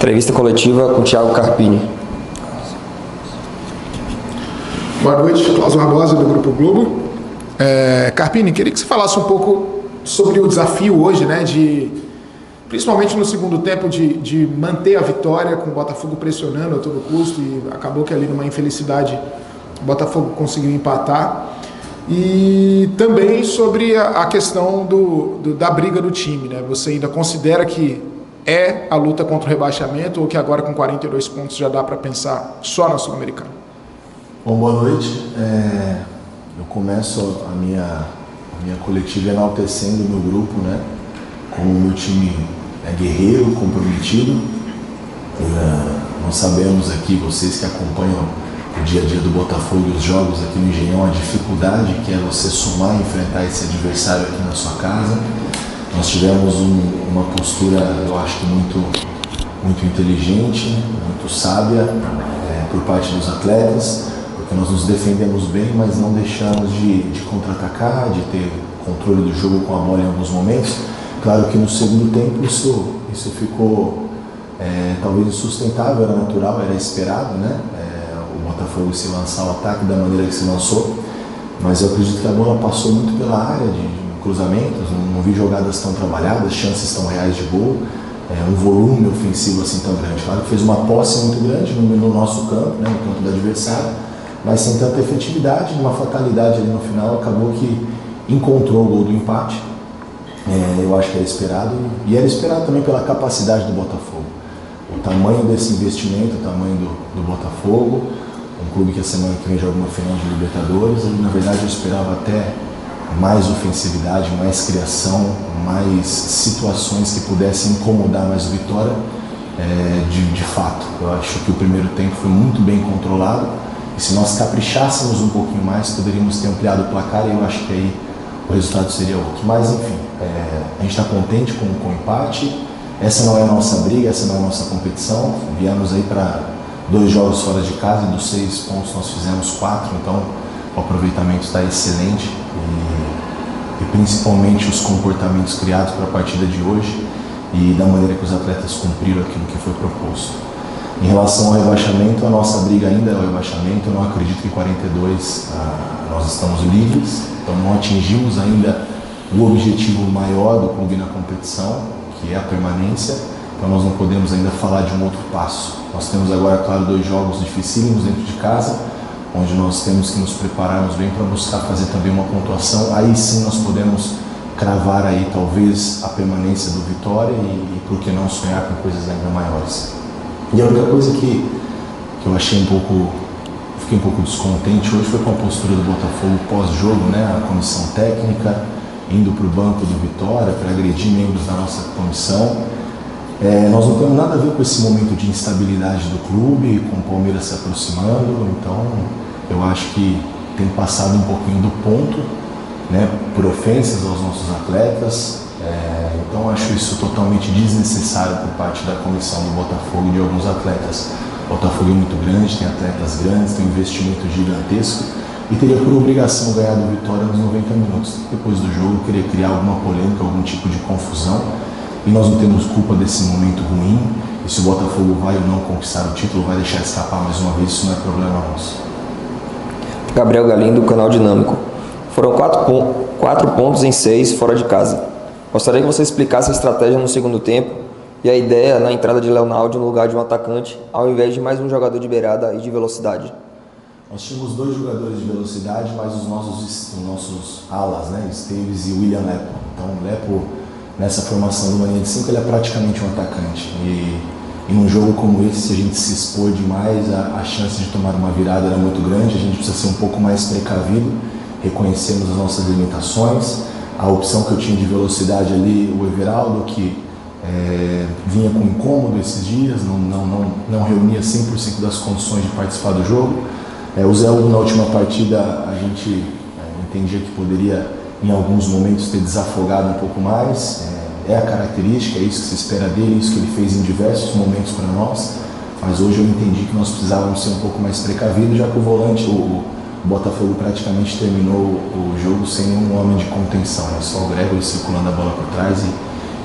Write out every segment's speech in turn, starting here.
Entrevista coletiva com Thiago Carpini. Boa noite, Cláudio Barbosa do Grupo Globo. Carpini, queria que você falasse um pouco sobre o desafio hoje, né, principalmente no segundo tempo, de manter a vitória com o Botafogo pressionando a todo custo, e acabou que ali numa infelicidade o Botafogo conseguiu empatar. E também sobre a questão da briga do time, né? Você ainda considera que é a luta contra o rebaixamento, ou que agora com 42 pontos já dá para pensar só na Sul-Americana? Bom, boa noite. Eu começo a minha coletiva enaltecendo o meu grupo, né? Como o meu time é guerreiro, comprometido. Nós sabemos aqui, vocês que acompanham o dia a dia do Botafogo e os jogos aqui no Engenhão, a dificuldade que é você somar e enfrentar esse adversário aqui na sua casa. Nós tivemos uma postura, eu acho que muito inteligente, muito sábia por parte dos atletas, porque nós nos defendemos bem, mas não deixamos de contra-atacar, de ter controle do jogo com a bola em alguns momentos. Claro que no segundo tempo isso ficou talvez insustentável, era natural, era esperado, né? O Botafogo se lançar ao ataque da maneira que se lançou, mas eu acredito que a bola passou muito pela área de cruzamentos, não vi jogadas tão trabalhadas, chances tão reais de gol, um volume ofensivo assim tão grande. Claro que fez uma posse muito grande no nosso campo, né, no campo do adversário, mas sem tanta efetividade, uma fatalidade ali no final, acabou que encontrou o gol do empate. Eu acho que era esperado, e era esperado também pela capacidade do Botafogo. O tamanho desse investimento, o tamanho do Botafogo, um clube que a semana que vem joga uma final de Libertadores, e na verdade eu esperava até mais ofensividade, mais criação, mais situações que pudessem incomodar mais o Vitória. De fato, eu acho que o primeiro tempo foi muito bem controlado, e se nós caprichássemos um pouquinho mais, poderíamos ter ampliado o placar, e eu acho que aí o resultado seria outro. Mas enfim, a gente está contente com o empate. Essa não é a nossa briga, essa não é a nossa competição. Viemos aí para 2 jogos fora de casa, e dos 6 pontos nós fizemos 4, então o aproveitamento está excelente, e principalmente os comportamentos criados para a partida de hoje e da maneira que os atletas cumpriram aquilo que foi proposto. Em relação ao rebaixamento, a nossa briga ainda é o rebaixamento. Eu não acredito que em 42 nós estamos livres, então não atingimos ainda o objetivo maior do clube na competição, que é a permanência, então nós não podemos ainda falar de um outro passo. Nós temos agora, claro, 2 jogos dificílimos dentro de casa, onde nós temos que nos prepararmos bem para buscar fazer também uma pontuação. Aí sim nós podemos cravar aí talvez a permanência do Vitória e por que não sonhar com coisas ainda maiores. E a única coisa que eu achei fiquei um pouco descontente hoje foi com a postura do Botafogo pós-jogo, né? A comissão técnica indo para o banco do Vitória para agredir membros da nossa comissão. Nós não temos nada a ver com esse momento de instabilidade do clube, com o Palmeiras se aproximando, então eu acho que tem passado um pouquinho do ponto, né, por ofensas aos nossos atletas. Então acho isso totalmente desnecessário por parte da comissão do Botafogo e de alguns atletas. O Botafogo é muito grande, tem atletas grandes, tem um investimento gigantesco, e teria por obrigação ganhar do Vitória nos 90 minutos. Depois do jogo, querer criar alguma polêmica, algum tipo de confusão, e nós não temos culpa desse momento ruim, e se o Botafogo vai ou não conquistar o título, vai deixar escapar mais uma vez, isso não é problema nosso. Gabriel Galindo, do canal Dinâmico. Foram 4 pontos em 6 fora de casa. Gostaria que você explicasse a estratégia no segundo tempo e a ideia na entrada de Leonardo no lugar de um atacante, ao invés de mais um jogador de beirada e de velocidade. Nós tínhamos 2 jogadores de velocidade, mas os nossos alas, né, Esteves e William Lepo. Então o Lepo, nessa formação do linha de 5, ele é praticamente um atacante. E num jogo como esse, se a gente se expor demais, a chance de tomar uma virada era muito grande. A gente precisa ser um pouco mais precavido, reconhecemos as nossas limitações. A opção que eu tinha de velocidade ali, o Everaldo, que vinha com incômodo esses dias, não reunia 100% das condições de participar do jogo. O Zé Hugo, na última partida, a gente entendia que poderia, em alguns momentos, ter desafogado um pouco mais. É a característica, é isso que se espera dele, isso que ele fez em diversos momentos para nós. Mas hoje eu entendi que nós precisávamos ser um pouco mais precavidos, já que o volante, o Botafogo praticamente terminou o jogo sem nenhum homem de contenção, né? Só o Gregory circulando a bola por trás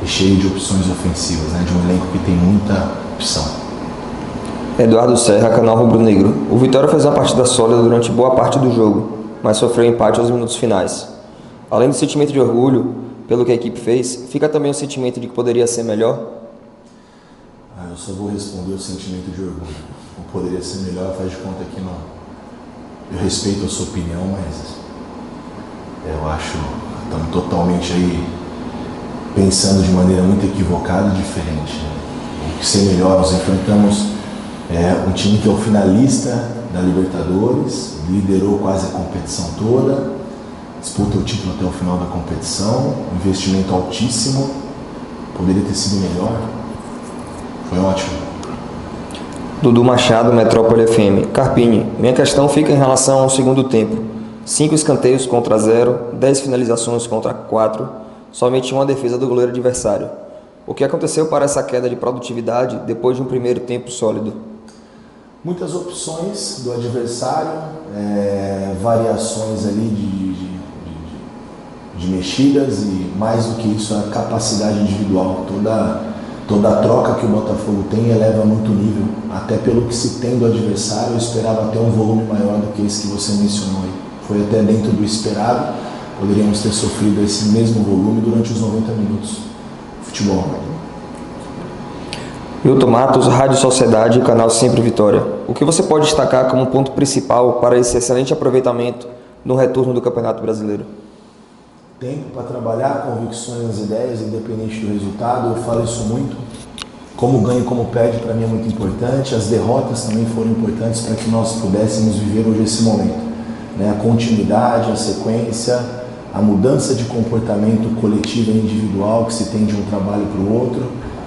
e cheio de opções ofensivas, né? De um elenco que tem muita opção. Eduardo Serra, canal Rubro Negro. O Vitória fez uma partida sólida durante boa parte do jogo, mas sofreu empate aos minutos finais. Além do sentimento de orgulho pelo que a equipe fez, fica também o sentimento de que poderia ser melhor? Eu só vou responder o sentimento de orgulho. Não poderia ser melhor, faz de conta que não. Eu respeito a sua opinião, mas eu acho que estamos totalmente aí pensando de maneira muito equivocada e diferente. O que ser melhor, nós enfrentamos um time que é o finalista da Libertadores, liderou quase a competição toda, disputa o título até o final da competição, investimento altíssimo, poderia ter sido melhor, foi ótimo. Dudu Machado, Metrópole FM. Carpini, minha questão fica em relação ao segundo tempo. 5 escanteios contra 0, 10 finalizações contra 4, somente uma defesa do goleiro adversário. O que aconteceu para essa queda de produtividade depois de um primeiro tempo sólido? Muitas opções do adversário, variações ali de mexidas e mais do que isso a capacidade individual. Toda a troca que o Botafogo tem eleva muito o nível, até pelo que se tem do adversário. Eu esperava até um volume maior do que esse que você mencionou aí. Foi até dentro do esperado, poderíamos ter sofrido esse mesmo volume durante os 90 minutos. Futebol. Milton Matos, Rádio Sociedade e canal Sempre Vitória. O que você pode destacar como ponto principal para esse excelente aproveitamento no retorno do Campeonato Brasileiro? Tempo para trabalhar, convicções nas ideias, independente do resultado. Eu falo isso muito. Como ganha e como perde, para mim é muito importante. As derrotas também foram importantes para que nós pudéssemos viver hoje esse momento. A continuidade, a sequência, a mudança de comportamento coletivo e individual que se tem de um trabalho para o outro.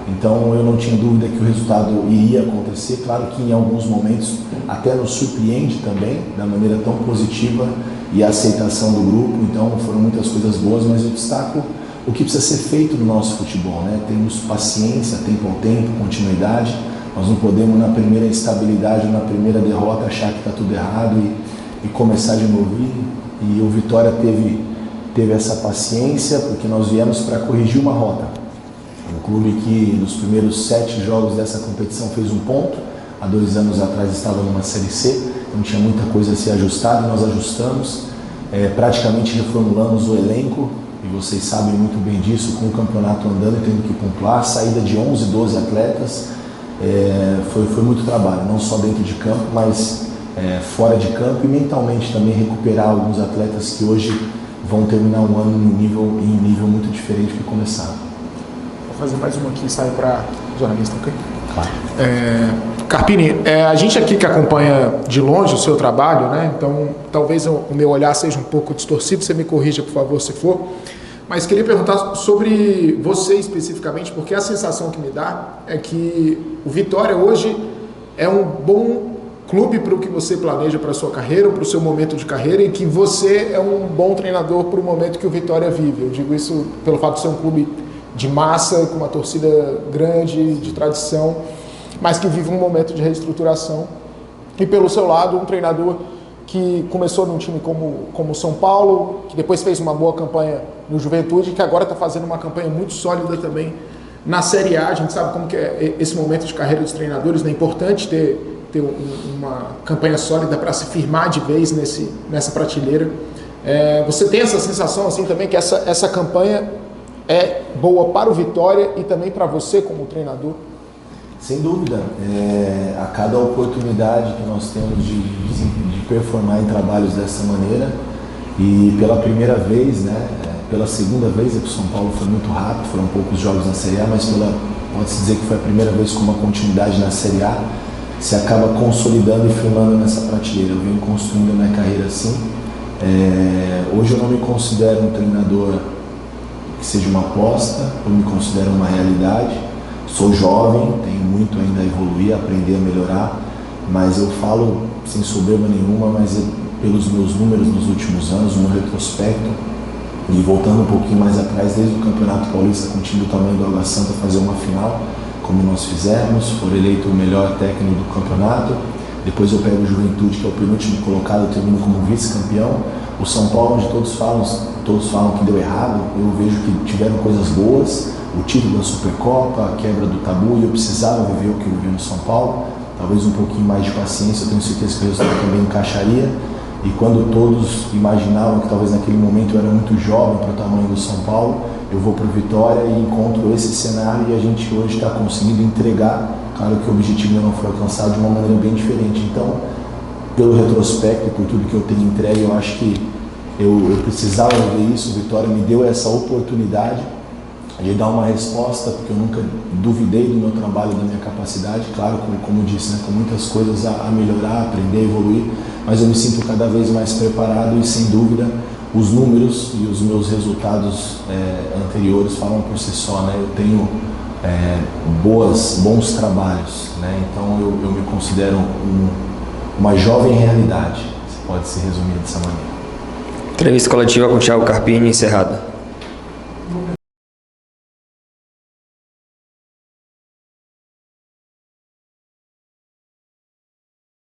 Então eu não tinha dúvida que o resultado iria acontecer. Claro que em alguns momentos até nos surpreende também, da maneira tão positiva e a aceitação do grupo. Então foram muitas coisas boas, mas eu destaco o que precisa ser feito no nosso futebol. Temos paciência, tempo ao tempo, continuidade. Nós não podemos na primeira instabilidade, na primeira derrota achar que está tudo errado e começar de novo. E o Vitória teve essa paciência, porque nós viemos para corrigir uma rota. Um clube que nos primeiros 7 jogos dessa competição fez 1 ponto, há 2 anos atrás estava numa Série C, então tinha muita coisa a ser ajustada e nós ajustamos, praticamente reformulamos o elenco, e vocês sabem muito bem disso, com o campeonato andando e tendo que pontuar, saída de 11, 12 atletas, foi muito trabalho, não só dentro de campo, mas fora de campo e mentalmente também recuperar alguns atletas que hoje vão terminar um ano em um nível muito diferente que começaram. Vou fazer mais uma aqui, sai para jornalista, ok? Claro. Carpini, a gente aqui que acompanha de longe o seu trabalho, então talvez o meu olhar seja um pouco distorcido, você me corrija, por favor, se for, mas queria perguntar sobre você especificamente, porque a sensação que me dá é que o Vitória hoje é um bom clube para o que você planeja para a sua carreira, para o seu momento de carreira, e que você é um bom treinador para o momento que o Vitória vive. Eu digo isso pelo fato de ser um clube de massa, com uma torcida grande, de tradição, mas que vive um momento de reestruturação. E pelo seu lado, um treinador que começou num time como o São Paulo, que depois fez uma boa campanha no Juventude, e que agora está fazendo uma campanha muito sólida também na Série A. A gente sabe como que é esse momento de carreira dos treinadores, é importante ter uma campanha sólida para se firmar de vez nessa prateleira. Você tem essa sensação assim também que essa campanha é boa para o Vitória e também para você como treinador? Sem dúvida, a cada oportunidade que nós temos de performar em trabalhos dessa maneira, e pela primeira vez, pela segunda vez, o São Paulo foi muito rápido, foram poucos jogos na Série A, mas pode-se dizer que foi a primeira vez com uma continuidade na Série A, se acaba consolidando e firmando nessa prateleira. Eu venho construindo a minha carreira assim. Hoje eu não me considero um treinador que seja uma aposta, eu me considero uma realidade. Sou jovem, tenho muito ainda a evoluir, a aprender a melhorar, mas eu falo sem soberba nenhuma, mas pelos meus números nos últimos anos, no retrospecto, e voltando um pouquinho mais atrás, desde o Campeonato Paulista, com o time do tamanho do Água Santa, fazer uma final, como nós fizemos, for eleito o melhor técnico do campeonato. Depois eu pego o Juventude, que é o penúltimo colocado, eu termino como vice-campeão. O São Paulo, onde todos falam que deu errado, eu vejo que tiveram coisas boas, o título da Supercopa, a quebra do tabu, e eu precisava viver o que eu vivi no São Paulo, talvez um pouquinho mais de paciência, eu tenho certeza que o resultado também encaixaria, e quando todos imaginavam que talvez naquele momento eu era muito jovem para o tamanho do São Paulo, eu vou para o Vitória e encontro esse cenário, e a gente hoje está conseguindo entregar, claro que o objetivo ainda não foi alcançado, de uma maneira bem diferente. Então, pelo retrospecto, por tudo que eu tenho entregue, eu acho que eu precisava ver isso, o Vitória me deu essa oportunidade de dar uma resposta, porque eu nunca duvidei do meu trabalho, da minha capacidade, claro, como eu disse, né, com muitas coisas a melhorar, aprender, evoluir, mas eu me sinto cada vez mais preparado e, sem dúvida, os números e os meus resultados anteriores falam por si só, né? Eu tenho bons trabalhos, né? Então eu me considero uma jovem realidade, pode se resumir dessa maneira. Entrevista coletiva com Thiago Carpini encerrada.